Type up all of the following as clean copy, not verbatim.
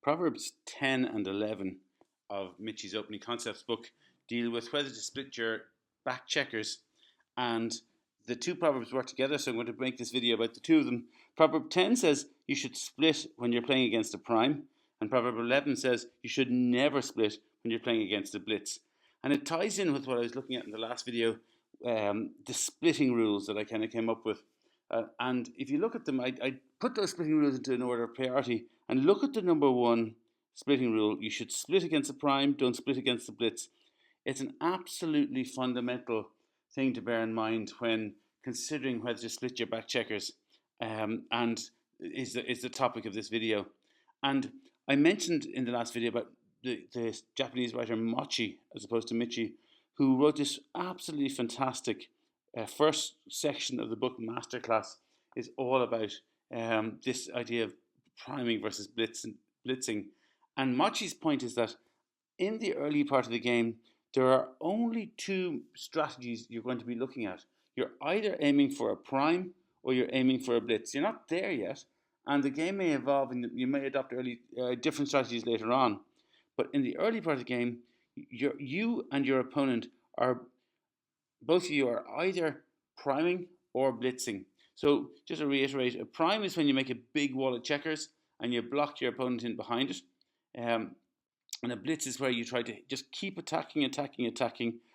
Proverbs 10 and 11 of Mitchie's Opening Concepts book deal with whether to split your back checkers, and the two proverbs work together, so I'm going to make this video about the two of them. Proverb 10 says you should split when you're playing against a prime, and Proverb 11 says you should never split when you're playing against a blitz. And it ties in with what I was looking at in the last video, the splitting rules that I kind of came up with. And if you look at them, I put those splitting rules into an order of priority, and look at the number one splitting rule. You should split against the prime, don't split against the blitz. It's an absolutely fundamental thing to bear in mind when considering whether to split your back checkers, and is the topic of this video. And I mentioned in the last video about the Japanese writer Mochi, as opposed to Michi, who wrote this absolutely fantastic first section of the book Masterclass. Is all about this idea of priming versus blitzing. And Mochi's point is that in the early part of the game, there are only two strategies you're going to be looking at. You're either aiming for a prime or you're aiming for a blitz. You're not there yet, and the game may evolve and you may adopt different strategies later on. But in the early part of the game, you and your opponent are, both of you are either priming or blitzing. So just to reiterate, a prime is when you make a big wall of checkers and you block your opponent in behind it. And a blitz is where you try to just keep attacking.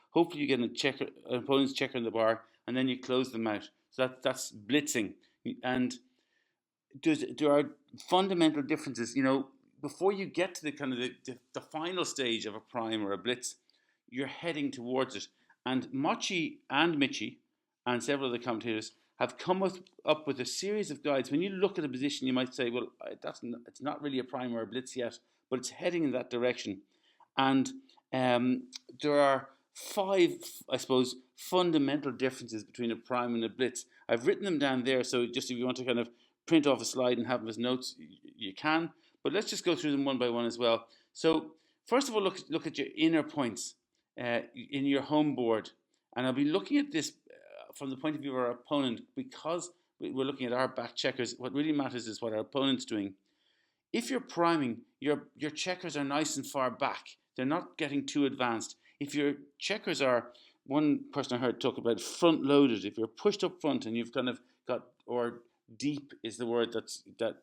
Hopefully you get an opponent's checker in the bar, and then you close them out. So that's blitzing. And there are fundamental differences. Before you get to the kind of the final stage of a prime or a blitz, you're heading towards it. And Mochi and Michi and several of the commentators have come up with a series of guides. When you look at a position, you might say, well, it's not really a prime or a blitz yet, but it's heading in that direction. And there are 5, I suppose, fundamental differences between a prime and a blitz. I've written them down there, so just if you want to kind of print off a slide and have them as notes, you can. But let's just go through them one by one as well. So first of all, look at your inner points in your home board. And I'll be looking at this from the point of view of our opponent, because we're looking at our back checkers. What really matters is what our opponent's doing. If you're priming, your checkers are nice and far back. They're not getting too advanced. If your checkers are, one person I heard talk about front loaded, if you're pushed up front and you've kind of got, or deep is the word that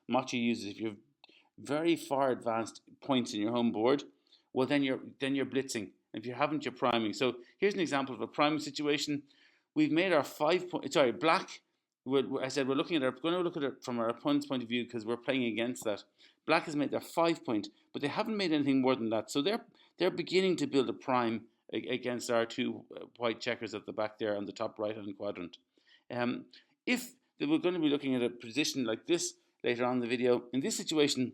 Mochi uses, if you have very far advanced points in your home board, well then you're blitzing. If you haven't, you're priming. So here's an example of a priming situation. We've made our black. I said we're going to look at it from our opponent's point of view because we're playing against that. Black has made their 5 point, but they haven't made anything more than that. So they're beginning to build a prime against our two white checkers at the back there on the top right-hand quadrant. If they were going to be looking at a position like this later on in the video, in this situation,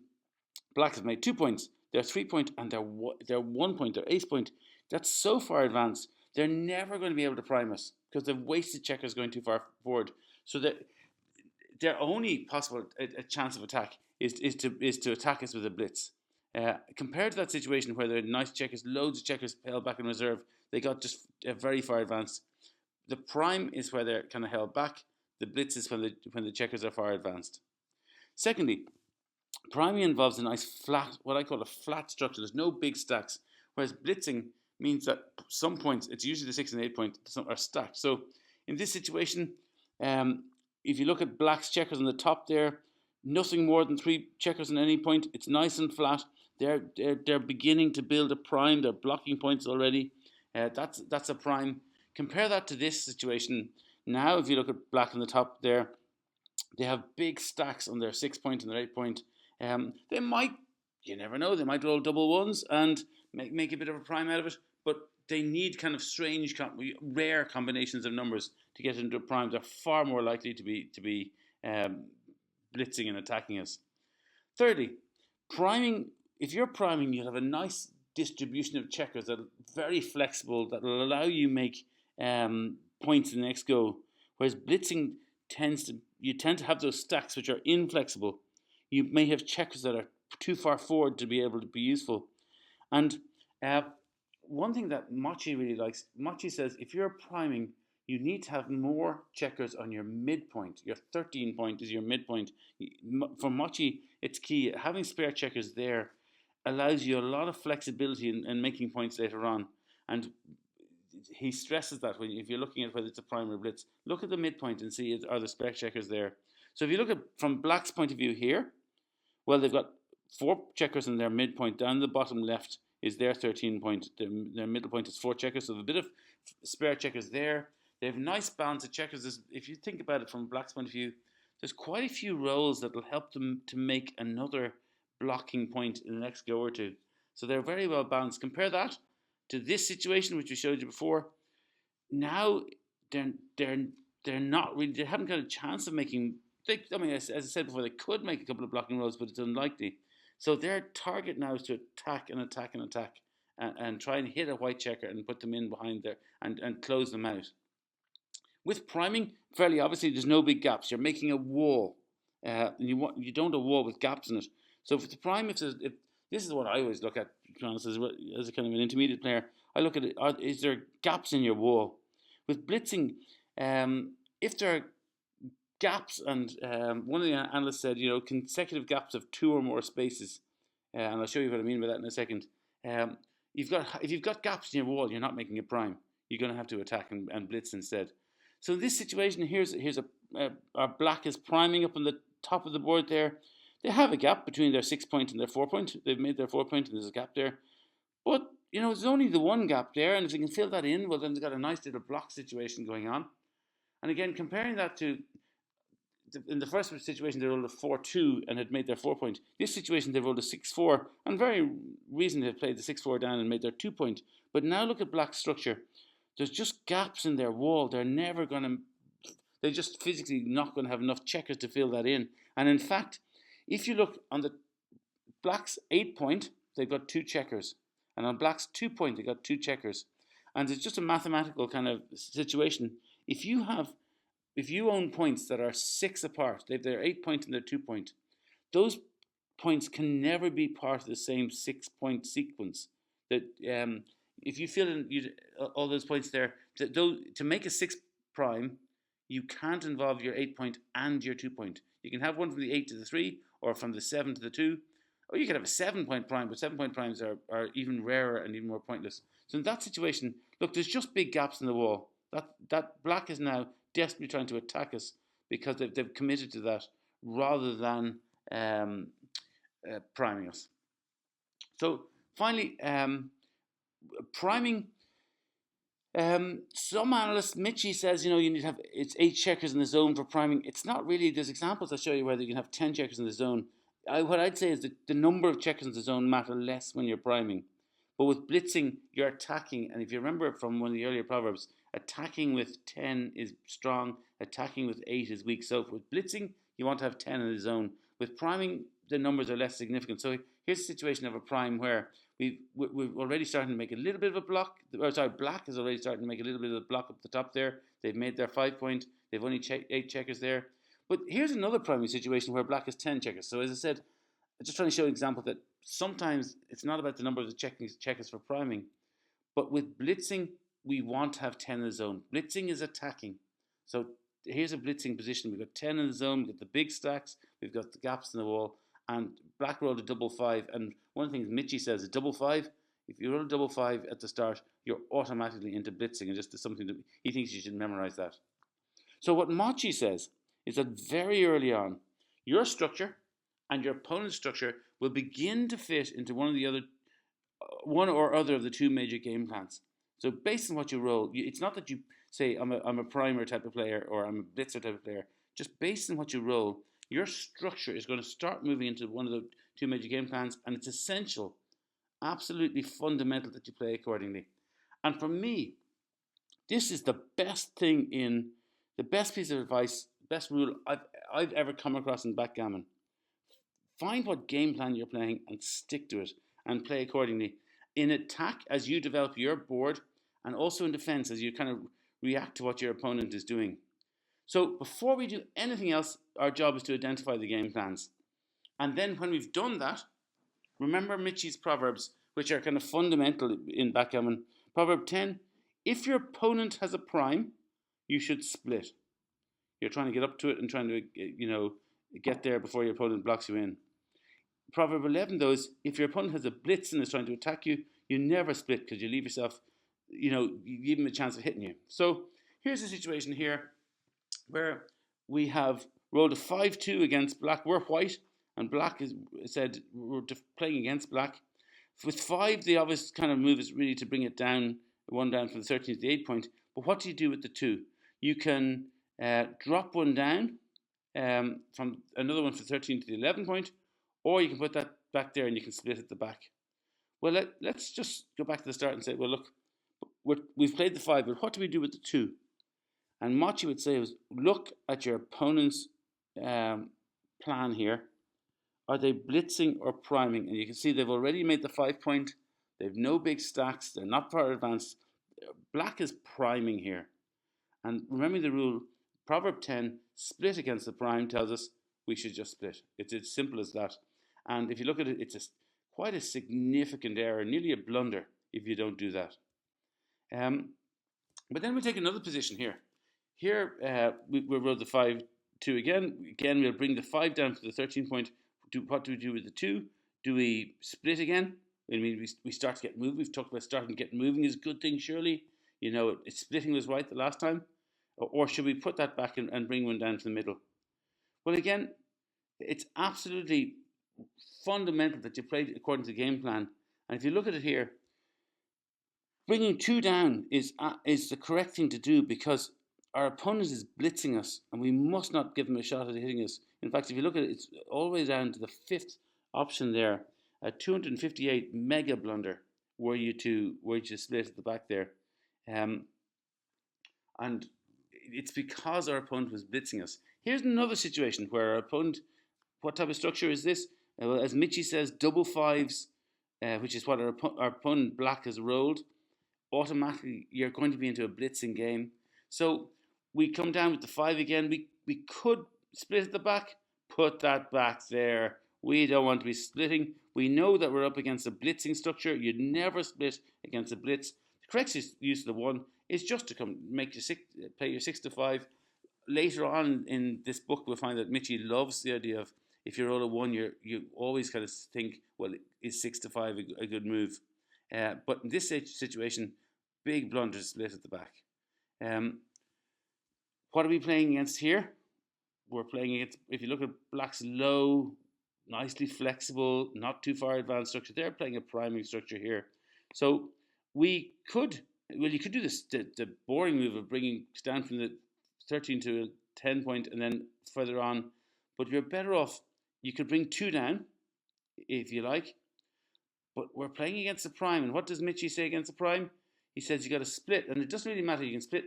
Black has made 2 points. They're 3 point and they're 1 point. They're ace point. That's so far advanced. They're never going to be able to prime us because they've wasted checkers going too far forward. So that their only possible a chance of attack is to attack us with a blitz. Compared to that situation where there are nice checkers, loads of checkers held back in reserve, they got just very far advanced. The prime is where they're kind of held back. The blitz is when the checkers are far advanced. Secondly, priming involves a nice flat, what I call a flat structure. There's no big stacks. Whereas blitzing means that some points, it's usually the 6 and 8 point, are stacked. So in this situation, if you look at Black's checkers on the top there, nothing more than 3 checkers on any point. It's nice and flat. They're beginning to build a prime. They're blocking points already. That's a prime. Compare that to this situation. Now, if you look at Black on the top there, they have big stacks on their 6 point and their 8 point. They might, you never know, they might roll double ones and make a bit of a prime out of it, but they need kind of strange, rare combinations of numbers to get into a prime. They're far more likely to be blitzing and attacking us. Thirdly, priming. If you're priming, you'll have a nice distribution of checkers that are very flexible, that will allow you make points in the next go. Whereas blitzing you tend to have those stacks which are inflexible. You may have checkers that are too far forward to be able to be useful. And one thing that Mochi really likes, Mochi says, if you're priming, you need to have more checkers on your midpoint. Your 13 point is your midpoint. For Mochi, it's key. Having spare checkers there allows you a lot of flexibility in making points later on. And he stresses that if you're looking at whether it's a prime or blitz, look at the midpoint and see are the spare checkers there. So if you look at from Black's point of view here, well, they've got 4 checkers in their midpoint. Down the bottom left is their 13 point. Their middle point is 4 checkers, so a bit of spare checkers there. They have nice balance of checkers. If you think about it from Black's point of view, there's quite a few roles that will help them to make another blocking point in the next go or two. So they're very well balanced. Compare that to this situation, which we showed you before. Now they're not really. They haven't got a chance of making. As I said before, they could make a couple of blocking rolls, but it's unlikely. So their target now is to attack and attack and attack, and try and hit a white checker and put them in behind there and close them out. With priming, fairly obviously, there's no big gaps. You're making a wall. You don't want a wall with gaps in it. So if it's a prime, if this is what I always look at, to be honest, as a kind of an intermediate player, I look at it. Is there gaps in your wall? With blitzing, if there are gaps, and one of the analysts said, consecutive gaps of 2 or more spaces, and I'll show you what I mean by that in a second. If you've got gaps in your wall, you're not making a prime. You're going to have to attack and blitz instead. So in this situation, here's our Black is priming up on the top of the board there. They have a gap between their 6 point and their 4 point. They've made their 4 point, and there's a gap there. But there's only the one gap there, and if they can fill that in, well, then they've got a nice little block situation going on. And again, comparing that to in the first situation, they rolled a 4-2 and had made their 4 point. This situation, they rolled a 6-4, and very reasonably have played the 6-4 down and made their 2 point. But now look at Black's structure. There's just gaps in their wall. They're just physically not going to have enough checkers to fill that in. And in fact, if you look on the Black's 8 point, they've got 2 checkers. And on Black's 2 point, they've got 2 checkers. And it's just a mathematical kind of situation. If you own points that are 6 apart, they've their 8 point and their 2 point, those points can never be part of the same 6 point sequence. That if you fill in all those points there, to make a 6 prime, you can't involve your 8 point and your 2 point. You can have one from the 8 to the 3, or from the 7 to the 2, or you could have a 7 point prime, but 7 point primes are even rarer and even more pointless. So in that situation, look, there's just big gaps in the wall. That Black is now desperately trying to attack us because they've committed to that rather than priming us. So finally, priming. Some analysts, Mitchie says, you need to have it's 8 checkers in the zone for priming. It's not really. There's examples I'll show you where you can have 10 checkers in the zone. What I'd say is that the number of checkers in the zone matter less when you're priming. But with blitzing, you're attacking, and if you remember from one of the earlier Proverbs, attacking with 10 is strong, attacking with 8 is weak. So with blitzing, you want to have 10 in the zone. With priming, the numbers are less significant. So here's a situation of a prime where we're already starting to make a little bit of a block. Black is already starting to make a little bit of a block up the top there. They've made their 5 point. They've only 8 checkers there. But here's another priming situation where Black has 10 checkers. So as I said, I'm just trying to show an example that sometimes it's not about the number of the checkers for priming. But with blitzing, we want to have 10 in the zone. Blitzing is attacking. So here's a blitzing position. We've got 10 in the zone. We've got the big stacks. We've got the gaps in the wall. And Black rolled a 5-5. And one of the things Mitchie says, a 5-5, if you roll a 5-5 at the start, you're automatically into blitzing. And just something that he thinks you should memorize that. So what Mochi says is that very early on, your structure and your opponent's structure will begin to fit into one or other of the 2 major game plans. So based on what you roll, it's not that you say I'm a primer type of player or I'm a blitzer type of player. Just based on what you roll, your structure is going to start moving into one of the 2 major game plans, and it's essential, absolutely fundamental that you play accordingly. And for me, this is the best piece of advice, best rule I've ever come across in backgammon. Find what game plan you're playing and stick to it and play accordingly. In attack, as you develop your board, and also in defense, as you kind of react to what your opponent is doing. So before we do anything else, our job is to identify the game plans. And then when we've done that, remember Mitchie's Proverbs, which are kind of fundamental in backgammon. Proverb 10, if your opponent has a prime, you should split. You're trying to get up to it and trying to, get there before your opponent blocks you in. Proverb 11, though, is if your opponent has a blitz and is trying to attack you, you never split because you leave yourself, you give him a chance of hitting you. So here's a situation here where we have rolled a 5-2 against black. We're white, and black is said we're playing against black. With 5, the obvious kind of move is really to bring it down, one down from the 13 to the 8 point. But what do you do with the 2? You can drop one down from another one from 13 to the 11 point, or you can put that back there and you can split at the back. Well, let's just go back to the start and say, well, look, we've played the 5, but what do we do with the 2? And Machi would say was, look at your opponent's plan here. Are they blitzing or priming? And you can see they've already made the 5 point. They've no big stacks. They're not far advanced. Black is priming here. And remembering the rule, Proverb 10, split against the prime, tells us we should just split. It's as simple as that. And if you look at it, it's quite a significant error, nearly a blunder if you don't do that. But then we'll take another position here. Here we rolled the 5-2 again. Again, we'll bring the 5 down to the 13 point. What do we do with the 2? Do we split again? I mean, we start to get moving. We've talked about starting to get moving is a good thing, surely. Splitting was right the last time. Or should we put that back and bring one down to the middle? Well, again, it's absolutely fundamental that you play according to the game plan. And if you look at it here, bringing 2 down is the correct thing to do because our opponent is blitzing us and we must not give them a shot at hitting us. In fact, if you look at it, it's all the way down to the 5th option there, a 258 mega blunder were you to split at the back there. And it's because our opponent was blitzing us. Here's another situation where our opponent, what type of structure is this? Well, as Michi says, double 5s, which is what our opponent black has rolled. Automatically, you're going to be into a blitzing game. So we come down with the 5 again. We could split at the back, put that back there. We don't want to be splitting. We know that we're up against a blitzing structure. You'd never split against a blitz. The correct use of the 1 is just to play your 6 to 5. Later on in this book, we'll find that Michi loves the idea of if you roll a 1, you always kind of think, well, is 6 to 5 a good move? But in this situation, big blunder split at the back. What are we playing against here? We're playing against, if you look at black's low, nicely flexible, not too far advanced structure, they're playing a priming structure here. So you could do this, the boring move of bringing down from the 13 to a 10 point and then further on, but you're better off, you could bring 2 down, if you like, but we're playing against the prime, and what does Michi say against the prime? He says you got to split, and it doesn't really matter, you can split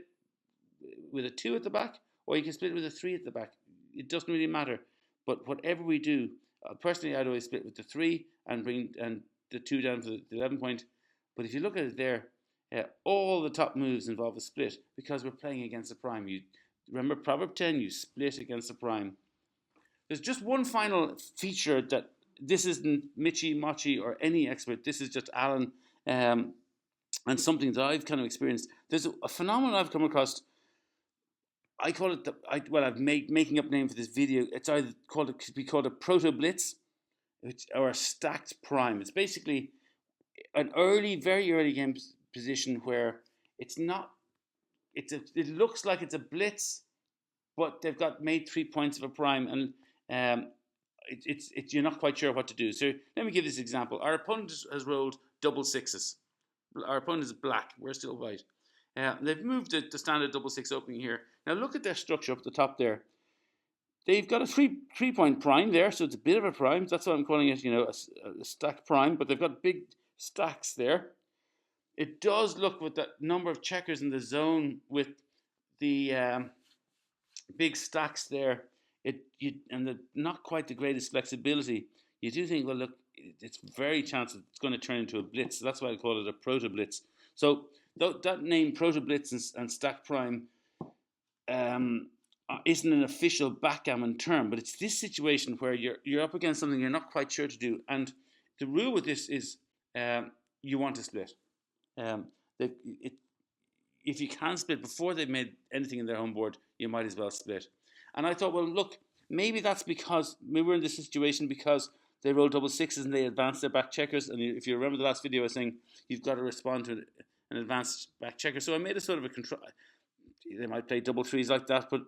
with a 2 at the back, or you can split with a 3 at the back. It doesn't really matter, but whatever we do, personally I'd always split with the 3 and bring the 2 down to the 11 point, but if you look at it there, all the top moves involve a split because we're playing against the prime. You remember Proverb 10, you split against the prime. There's just one final feature that this isn't Michi, Machi, or any expert. This is just Alan and something that I've kind of experienced. There's a phenomenon I've come across. I call it I'm making up a name for this video. It's either could be called a proto blitz, or a stacked prime. It's basically an very early game position where it looks like it's a blitz, but they've got made 3 points of a prime, and you're not quite sure what to do. So let me give this example. Our opponent has rolled double 6s. Our opponent is black. We're still white. They've moved the standard double 6 opening here. Now look at their structure up the top there. They've got a 3 point prime there, so it's a bit of a prime. That's why I'm calling it, a stacked prime. But they've got big stacks there. It does look with that number of checkers in the zone with the big stacks there. And not quite the greatest flexibility. You do think, well, look, it's very chance it's going to turn into a blitz. So that's why I call it a proto blitz. So that name proto blitz and stack prime isn't an official backgammon term, but it's this situation where you're up against something you're not quite sure to do. And the rule with this is you want to split. if you can split before they've made anything in their home board, you might as well split. And I thought, well, look, maybe that's because maybe we're in this situation because they roll double sixes and they advance their back checkers. And if you remember the last video, I was saying you've got to respond to an advanced back checker. So I made a sort of a control. They might play double threes like that, but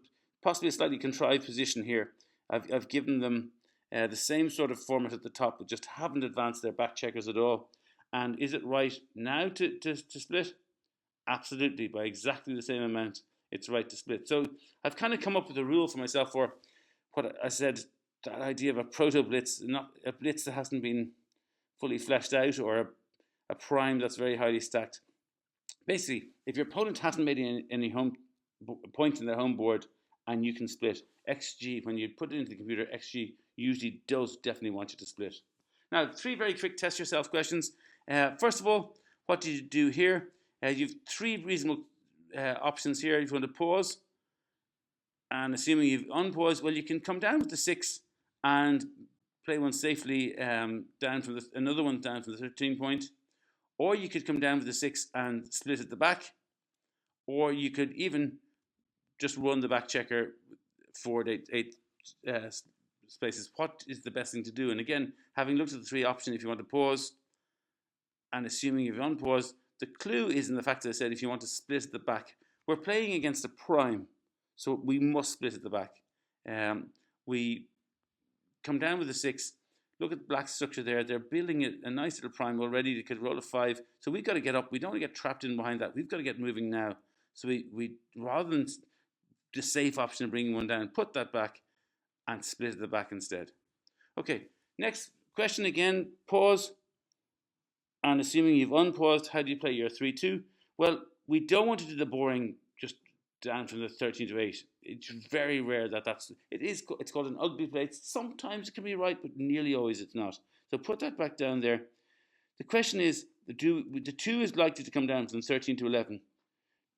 possibly a slightly contrived position here. I've given them the same sort of format at the top, but just haven't advanced their back checkers at all. And is it right now to split? Absolutely, by exactly the same amount, it's right to split. So I've kind of come up with a rule for myself for what I said, that idea of a proto-blitz, not a blitz that hasn't been fully fleshed out, or a prime that's very highly stacked. Basically, if your opponent hasn't made any home point in their home board and you can split, XG, when you put it into the computer, XG usually does definitely want you to split. Now, 3 very quick test yourself questions. First of all, what do you do here? You've 3 reasonable options here. If you want to pause, and assuming you've unpaused, well, you can come down with the 6 and play one safely down from another one down from the 13 point, or you could come down with the 6 and split at the back, or you could even just run the back checker 4 to 8 spaces. What is the best thing to do? And again, having looked at the 3 options, if you want to pause, and assuming you've unpaused, the clue is in the fact that I said if you want to split at the back, we're playing against a prime, so we must split at the back. We come down with the 6. Look at the black structure there. They're building a nice little prime already. They could roll a 5. So we've got to get up. We don't want to get trapped in behind that. We've got to get moving now. So we rather than the safe option of bringing one down, put that back and split at the back instead. Okay, next question again, pause. And assuming you've unpaused, how do you play your 3-2? Well, we don't want to do the boring just down from the 13 to 8. It's very rare that it's called an ugly play. Sometimes it can be right, but nearly always it's not. So put that back down there. The question is, the 2 is likely to come down from 13 to 11.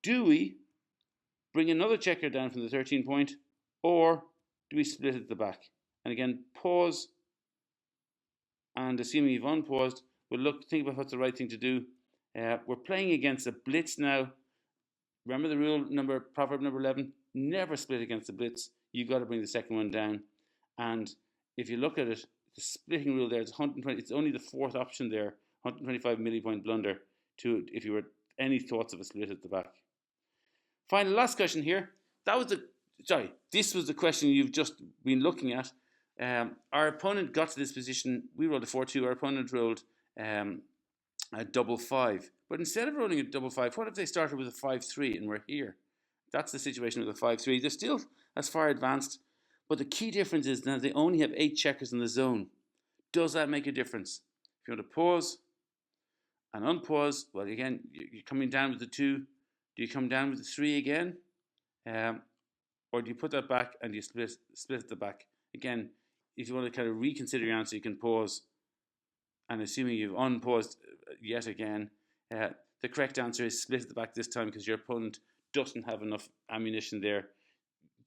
Do we bring another checker down from the 13 point, or do we split at the back? And again, pause, and assuming you've unpaused, we'll think about what's the right thing to do. We're playing against a blitz now. Remember the rule number, proverb number 11, never split against the blitz. You've got to bring the second one down. And if you look at it, the splitting rule there is 120. It's only the 4th option there, 125 millipoint blunder to if you were any thoughts of a split at the back. Final last question here. This was the question you've just been looking at. Our opponent got to this position. We rolled a 4-2. Our opponent rolled a double 5. But instead of rolling a double 5, what if they started with a 5-3 and we're here? That's the situation with a 5-3. They're still as far advanced, but the key difference is now they only have 8 checkers in the zone. Does that make a difference? If you want to pause and unpause, well, again, you're coming down with the 2. Do you come down with the 3 again? Or do you put that back and you split at the back? Again, if you want to kind of reconsider your answer, you can pause. And assuming you've unpaused yet again, the correct answer is split at the back this time because your opponent doesn't have enough ammunition there.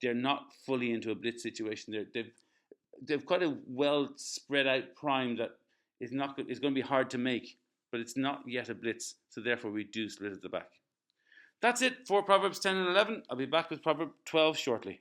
They're not fully into a blitz situation. They've quite a well spread out prime that is going to be hard to make, but it's not yet a blitz, so therefore we do split at the back. That's it for Proverbs 10 and 11. I'll be back with Proverb 12 shortly.